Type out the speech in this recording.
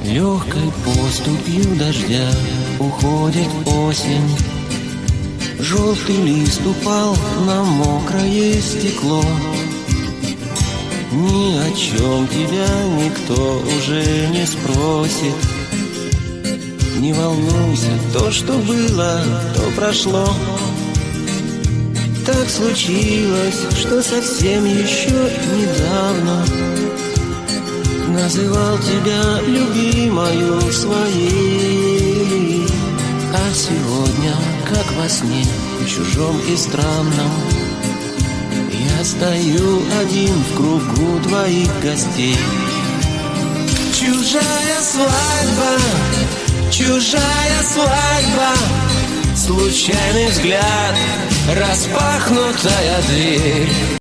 Легкой поступью дождя уходит осень. Желтый лист упал на мокрое стекло. Ни о чем тебя никто уже не спросит. Не волнуйся, то, что было, то прошло. Так случилось, что совсем еще недавно называл тебя любимою своей. А сегодня, как во сне, чужом и странном, я стою один в кругу твоих гостей. Чужая свадьба, чужая свадьба, случайный взгляд, распахнутая дверь.